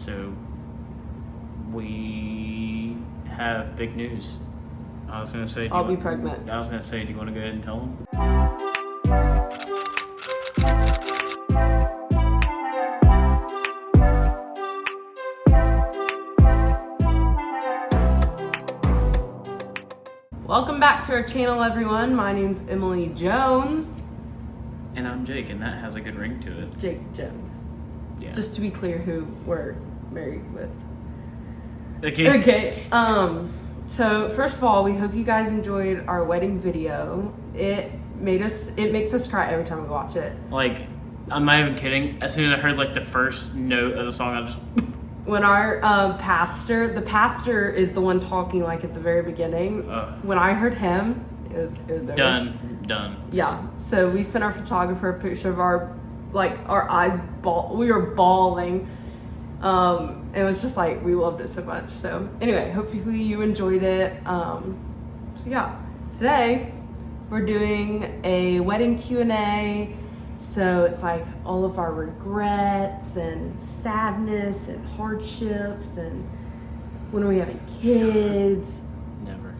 So we have big news. I was gonna say, I'll be pregnant. I was gonna say, do you want to go ahead and tell them? Welcome back to our channel, everyone. My name's Emily Jones. And I'm Jake, and that has a good ring to it. Jake Jones. Yeah. Just to be clear, who we're married with. Okay. Okay. So first of all, we hope you guys enjoyed our wedding video. It makes us cry every time we watch it. Like, I'm not even kidding. As soon as I heard like the first note of the song, I just. When our the pastor is the one talking like at the very beginning. When I heard him, it was over. Done. Yeah. So we sent our photographer a picture of our eyes we were bawling. It was just like, we loved it so much. So anyway, hopefully you enjoyed it. So yeah, today we're doing a wedding Q&A. So it's like all of our regrets and sadness and hardships and when are we having kids? Never.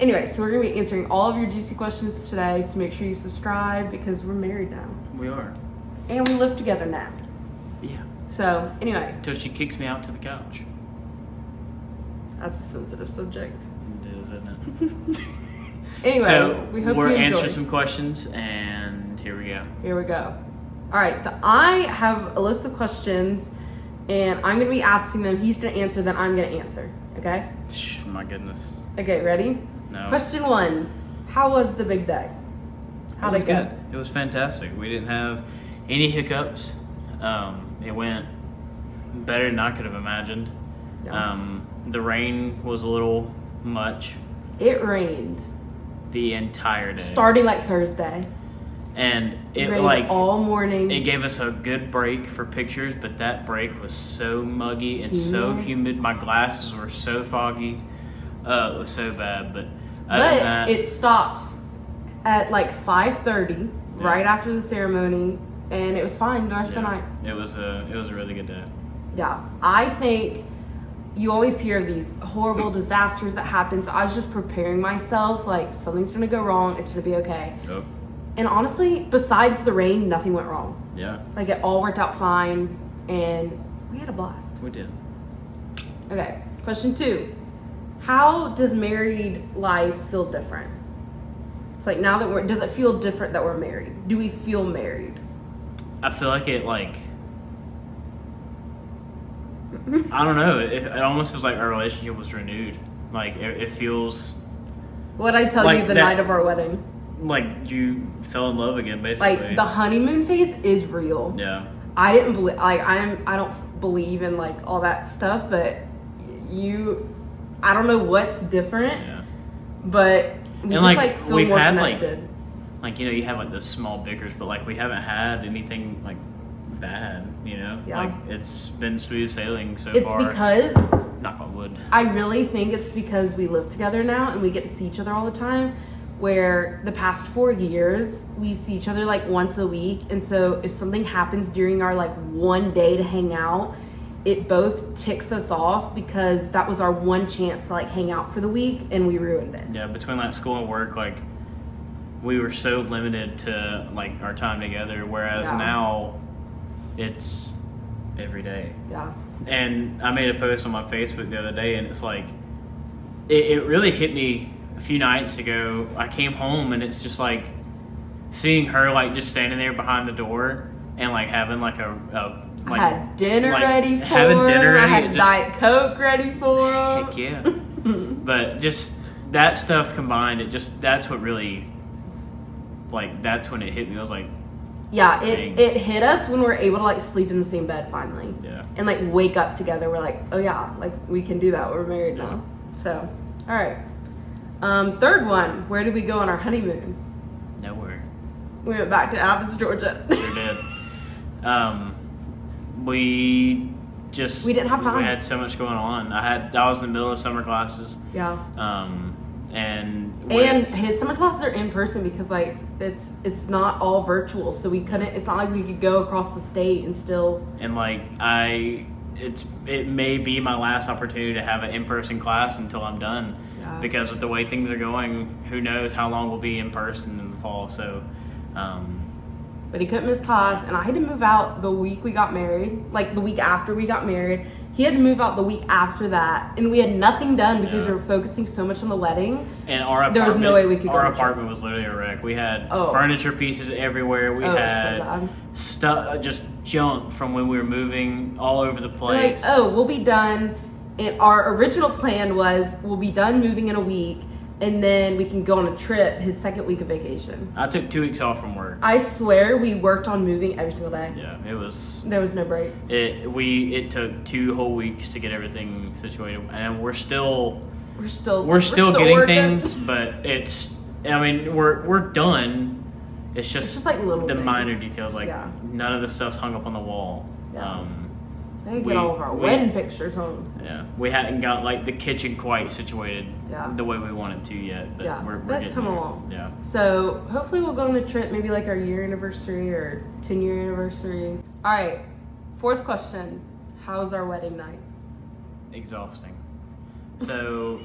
Anyway, so we're gonna be answering all of your juicy questions today. So make sure you subscribe because we're married now. We are. And we live together now. Yeah. So anyway. Till she kicks me out to the couch. That's a sensitive subject. It is, isn't it? Anyway, so we hope we're you enjoy. answering some questions, and here we go. Here we go. All right, so I have a list of questions, and I'm going to be asking them. He's going to answer, then I'm going to answer. Okay? My goodness. Okay, ready? No. Question 1. How was the big day? How'd it go? Good. It was fantastic. We didn't have any hiccups. It went better than I could have imagined. Yeah. The rain was a little much. It rained. The entire day. Starting like Thursday. And it rained like all morning. It gave us a good break for pictures, but that break was so muggy and so humid. My glasses were so foggy. It was so bad. But it stopped at like 5:30, right after the ceremony, and it was fine the rest of the night. It was a really good day. Yeah, I think you always hear of these horrible disasters that happen. So I was just preparing myself, like something's gonna go wrong, it's gonna be okay. Yep. And honestly, besides the rain, nothing went wrong. Yeah. Like it all worked out fine, and we had a blast. We did. Okay, question 2. How does married life feel different? It's like now that does it feel different that we're married? Do we feel married? I feel like it I don't know. It almost feels like our relationship was renewed. Like it feels. What'd I tell you the night of our wedding? Like you fell in love again, basically. Like the honeymoon phase is real. Yeah. I didn't believe. Like I don't believe in like all that stuff, but I don't know what's different. Yeah. But we and just feel we've more had connected. like you have like those small bickers, but like we haven't had anything like bad, Yeah. Like it's been smooth sailing so It's far. because knock on wood. I really think it's because we live together now and we get to see each other all the time. Where the past 4 years we see each other like once a week, and so if something happens during our like one day to hang out, it both ticks us off because that was our one chance to like hang out for the week and we ruined it. Yeah, between like school and work, like we were so limited to like our time together, whereas now it's every day. Yeah. And I made a post on my Facebook the other day, and it's like it really hit me a few nights ago. I came home and it's just like seeing her like just standing there behind the door and like having like I had dinner ready for him. I had Diet Coke ready for him. Heck yeah. But just that stuff combined, that's what really, like, that's when it hit me. I was like, yeah, it hit us when we're able to like sleep in the same bed finally. Yeah. And like wake up together. We're like, oh yeah, like we can do that. We're married now. So, all right. Third one, where did we go on our honeymoon? Nowhere. We went back to Athens, Georgia. Sure did. We didn't have time. We had so much going on. I was in the middle of summer classes. Yeah. And his summer classes are in person because like it's not all virtual, so we couldn't. It's not like we could go across the state and still. And like it may be my last opportunity to have an in-person class until I'm done. Yeah. Because with the way things are going, who knows how long we'll be in person in the fall. So, but he couldn't miss class, and I had to move out the week we got married, like the week after we got married. He had to move out the week after that, and we had nothing done because we were focusing so much on the wedding. And our apartment, there was no way we could. Our apartment was literally a wreck. We had furniture pieces everywhere. We had stuff, just junk from when we were moving all over the place. Like, we'll be done. And our original plan was we'll be done moving in a week, and then we can go on a trip his second week of vacation. I took 2 weeks off from work. I swear we worked on moving every single day. Yeah, it was. There was no break. It took 2 whole weeks to get everything situated, and we're still getting working. things, but it's. I mean, we're done. It's just like little the things. minor details, like none of the stuff's hung up on the wall. Yeah. They get all of our wedding pictures home. Yeah, we hadn't got like the kitchen quite situated the way we wanted to yet. But we're that's getting come there. along. Yeah. So hopefully we'll go on a trip, maybe like our year anniversary or 10-year anniversary. All right, 4th question: how's our wedding night? Exhausting. So,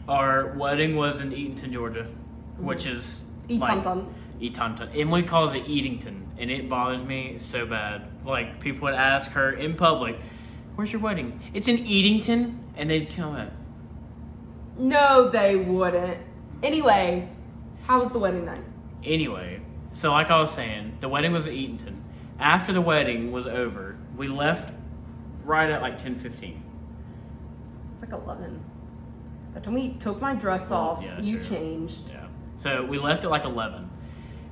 our wedding was in Eatonton, Georgia, which is Eatonton. Emily calls it Eatington, and it bothers me so bad. Like, people would ask her in public, "Where's your wedding?" "It's in Eatington," and they'd comment. No, they wouldn't. Anyway, how was the wedding night? Anyway, so like I was saying, the wedding was at Eatonton. After the wedding was over, we left right at like 10:15. It's like 11. By the time we took my dress off, you changed. Yeah. So we left at like 11.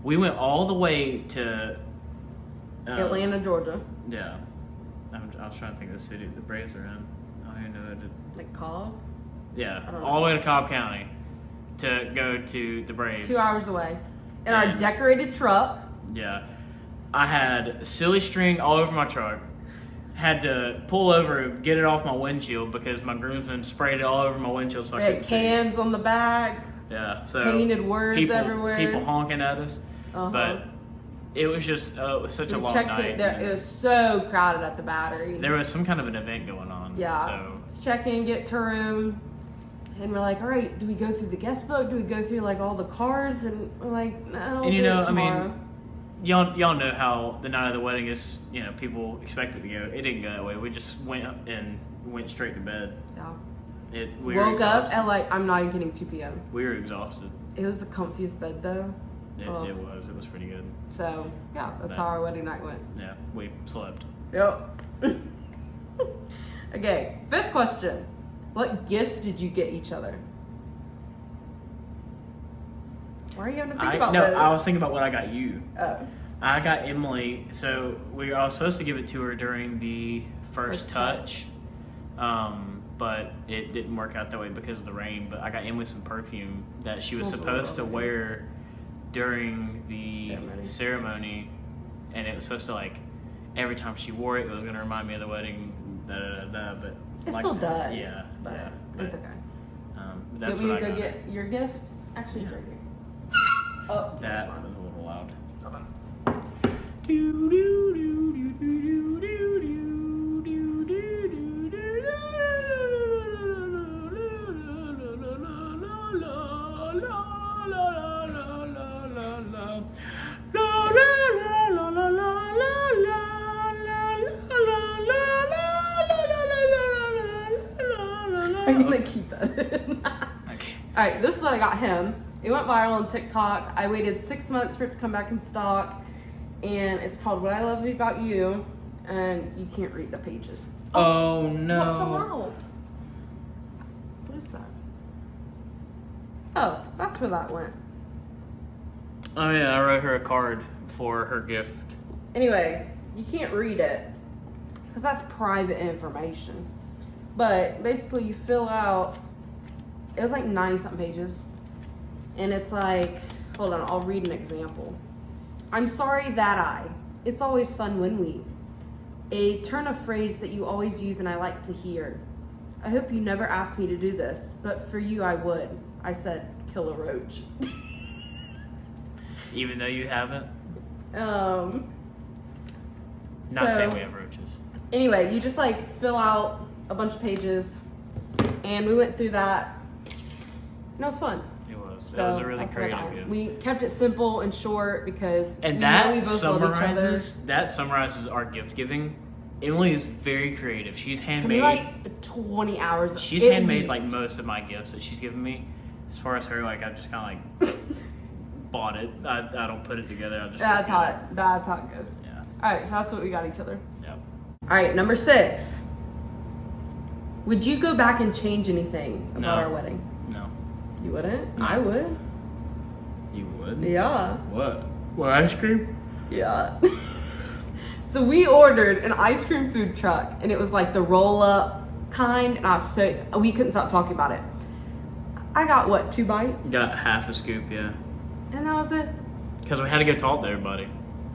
We went all the way to Atlanta, Georgia. Yeah. I was trying to think of the city the Braves are in. I don't even know. Like Cobb? Yeah. All the way to Cobb County to go to the Braves. 2 hours away. In our decorated truck. Yeah. I had silly string all over my truck. Had to pull over, get it off my windshield because my groomsmen sprayed it all over my windshield. So we had cans on the back. Yeah, so painted words everywhere. People honking at us, but it was just it was such a long night. It was so crowded at the Battery. There was some kind of an event going on. Yeah. So let's check in, get to a room, and we're like, all right, do we go through the guest book? Do we go through like all the cards? And we're like, no. And you know, I mean, y'all know how the night of the wedding is. You know, people expect it to go. It didn't go that way. We just went straight to bed. Yeah. We woke up at like, I'm not even kidding, 2 p.m. We were exhausted. It was the comfiest bed though. It was. It was pretty good. So, yeah, that's how our wedding night went. Yeah, we slept. Yep. Okay, 5th question. What gifts did you get each other? Why are you having to think about this? No, I was thinking about what I got you. Oh. I got Emily, so I was supposed to give it to her during the first touch. But it didn't work out that way because of the rain. But I got Emily some perfume that she was supposed to wear during the ceremony, and it was supposed to, like, every time she wore it, it was going to remind me of the wedding. But it still does. Yeah, but it's okay. That's Did we go get your gift? Actually, your gift. Oh, that was a little loud. I'm gonna keep that in. Okay. Alright, this is what I got him. It went viral on TikTok. I waited 6 months for it to come back in stock. And it's called What I Love About You. And you can't read the pages. Oh no. What fell out? What is that? Oh, that's where that went. Oh yeah, I wrote her a card for her gift. Anyway, you can't read it because that's private information. But basically, you fill out. It was like 90-something pages, and it's like, hold on, I'll read an example. I'm sorry that I. It's always fun when we. A turn of phrase that you always use and I like to hear. I hope you never asked me to do this, but for you I would. I said, kill a roach. Even though you haven't? Not saying we have roaches. Anyway, you just like fill out a bunch of pages, and we went through that. And it was fun. It was. So That was a really that's what I creative got. gift. We kept it simple and short because And we know we that both love each other. summarizes our gift giving. Emily is very creative. She's To handmade. me, like 20 hours. She's at handmade least. like most of my gifts that she's given me. As far as her, like I've just kind of like bought it. I don't put it together. I just That's look how at that's how it goes. Yeah. All right, so that's what we got each other. Yep. All right, number 6. Would you go back and change anything about No. our wedding? No. You wouldn't? No. I would. You would? Yeah. What? What, ice cream? Yeah. So we ordered an ice cream food truck, and it was like the roll-up kind, and I was so we couldn't stop talking about it. I got what, 2 bites, Got half a scoop, yeah. and that was it. Because we had to go talk to everybody.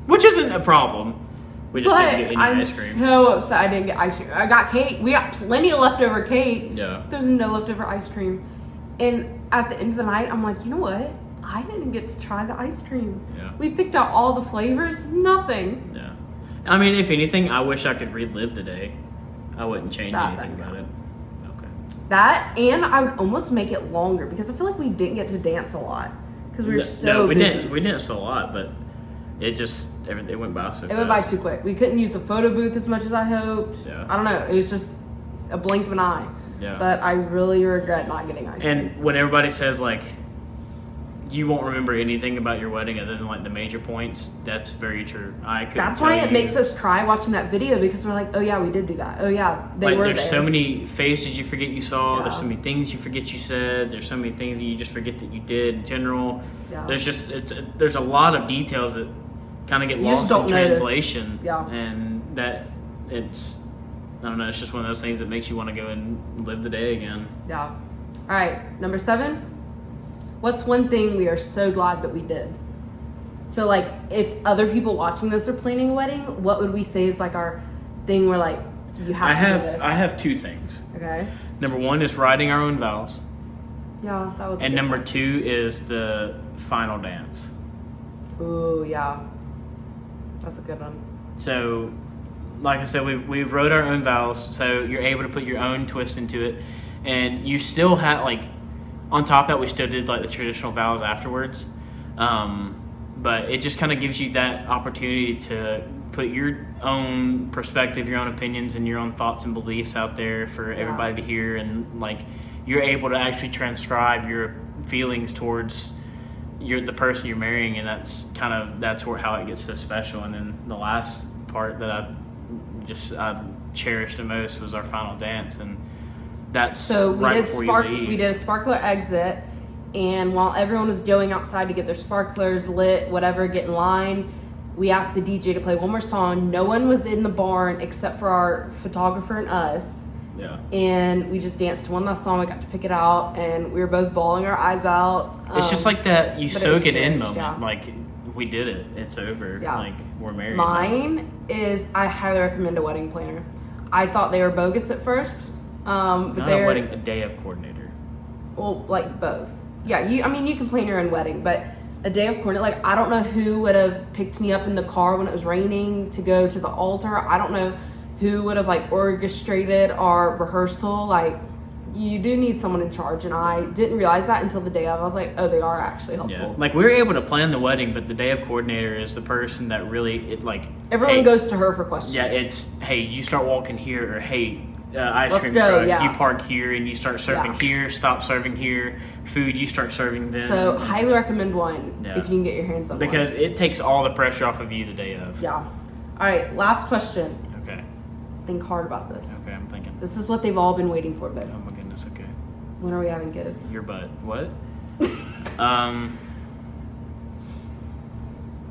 Which isn't a problem. We just But didn't get any I'm ice cream. so upset I didn't get ice cream. I got cake. We got plenty of leftover cake. Yeah. There's no leftover ice cream. And at the end of the night, I'm like, you know what? I didn't get to try the ice cream. Yeah. We picked out all the flavors. Nothing. Yeah. I mean, if anything, I wish I could relive the day. I wouldn't change That anything thing. about it. Okay. That, and I would almost make it longer because I feel like we didn't get to dance a lot because we were so we busy. didn't. We danced a lot, but it just it went by so fast. It went by too quick. We couldn't use the photo booth as much as I hoped. Yeah. I don't know. It was just a blink of an eye. Yeah. But I really regret not getting ice cream. And when everybody says like you won't remember anything about your wedding other than like the major points, that's very true. I could. That's why it makes us cry watching that video because we're like, oh yeah, we did do that. Oh yeah, they like, were there's there. so many faces you forget you saw. Yeah. There's so many things you forget you said. There's so many things that you just forget that you did in general. Yeah. There's a lot of details that kind of get You just lost in don't notice. translation. Yeah. And that it's I don't know. It's just one of those things that makes you want to go and live the day again. Yeah. All right, number 7. What's one thing we are so glad that we did? So like, if other people watching this are planning a wedding, what would we say is like our thing where like you have to do this? I have 2 things. Okay. Number 1 is writing our own vows, Yeah, that was. a and good number time. 2 is the final dance. Ooh, yeah. That's a good one. So, like I said, we wrote our own vows, so you're able to put your own twist into it, and you still have like, on top of that, we still did like the traditional vows afterwards, but it just kind of gives you that opportunity to put your own perspective, your own opinions, and your own thoughts and beliefs out there for everybody to hear, and like you're able to actually transcribe your feelings towards the person you're marrying, and that's where how it gets so special. And then the last part that I cherished the most was our final dance, and that's So we right did before you leave. we did a sparkler exit, and while everyone was going outside to get their sparklers lit, whatever, get in line, we asked the DJ to play one more song. No one was in the barn except for our photographer and us. Yeah. And we just danced to one last song. We got to pick it out, and we were both bawling our eyes out. It's just like that you but it soak was it in cherished, moment. yeah. Like, we did it. It's over. Yeah. Like, we're married. Mine is I highly recommend a wedding planner. I thought they were bogus at first, but Not they're a wedding, a day of coordinator. well, like both. Yeah, you can plan your own wedding, but a day of coordinate, like I don't know who would have picked me up in the car when it was raining to go to the altar. I don't know who would have like orchestrated our rehearsal. Like, you do need someone in charge, and I didn't realize that until the day of. I was like, oh, they are actually helpful. Yeah. Like, we were able to plan the wedding, but the day of coordinator is the person that really, Everyone hey, goes to her for questions. Yeah, it's, hey, you start walking here, or hey, ice Let's cream go, truck, yeah. you park here, and you start serving Yeah. here, stop serving here, food, you start serving then. So highly recommend one Yeah. if you can get your hands on one. Because it takes all the pressure off of you the day of. Yeah. All right, last question. Okay. Think hard about this. Okay, I'm thinking. This is what they've all been waiting for, babe. Oh my goodness, okay. When are we having kids? Your butt. What?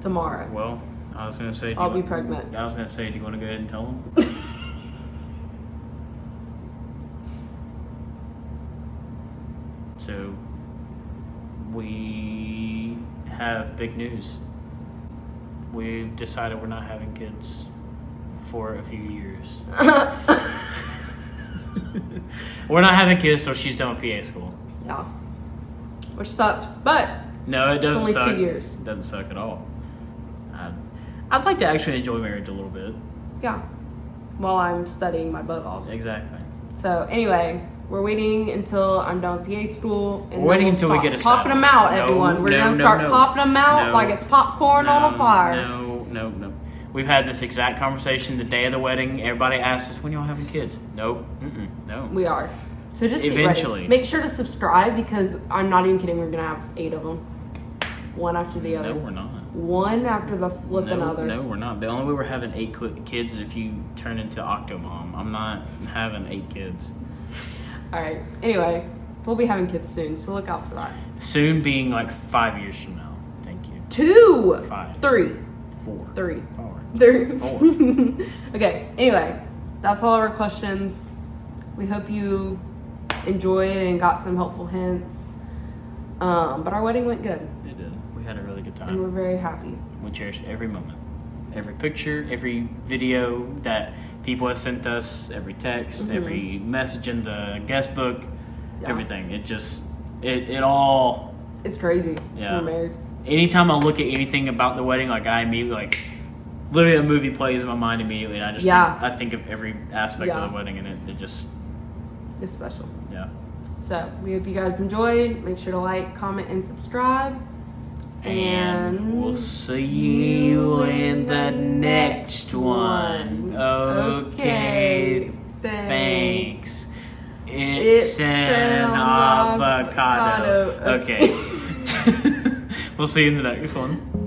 Tomorrow. Well, I was gonna say. I'll be pregnant. I was gonna say, do you want to go ahead and tell them? So, we have big news. We've decided we're not having kids for a few years. We're not having kids till she's done with PA school. Yeah. Which sucks, but No, it doesn't only 2 suck. years. It doesn't suck at all. I'd like to actually enjoy marriage a little bit. yeah. while I'm studying my butt off. Exactly. So anyway, we're waiting until I'm done with PA school. And We're waiting then until we get a popping them out, everyone. We're gonna start popping them out like it's popcorn on a fire. No. We've had this exact conversation the day of the wedding. Everybody asks us, when y'all having kids? Nope. No. We are. So just eventually. Be ready. Make sure to subscribe because I'm not even kidding. We're gonna have 8 of them, one after the other. No, we're not. One after the flipping other. No, we're not. The only way we're having 8 kids is if you turn into Octomom. I'm not having 8 kids. All right. Anyway, we'll be having kids soon, so look out for that. Soon being like 5 years from now. Thank you. 2, 5, 3, 4, 3, 4. 3. 4. Okay. Anyway, that's all of our questions. We hope you enjoyed and got some helpful hints. But our wedding went good. It did. We had a really good time. And we're very happy. We cherish every moment, every picture, every video that people have sent us, every text, every message in the guest book, everything. It all. It's crazy. Yeah. We're married. Anytime I look at anything about the wedding, like I immediately literally a movie plays in my mind immediately, and I think of every aspect of the wedding, and it just. It's special. Yeah. So we hope you guys enjoyed. Make sure to like, comment, and subscribe. And we'll see you in the next one. Okay. Thanks. It's an avocado. Okay. We'll see you in the next one.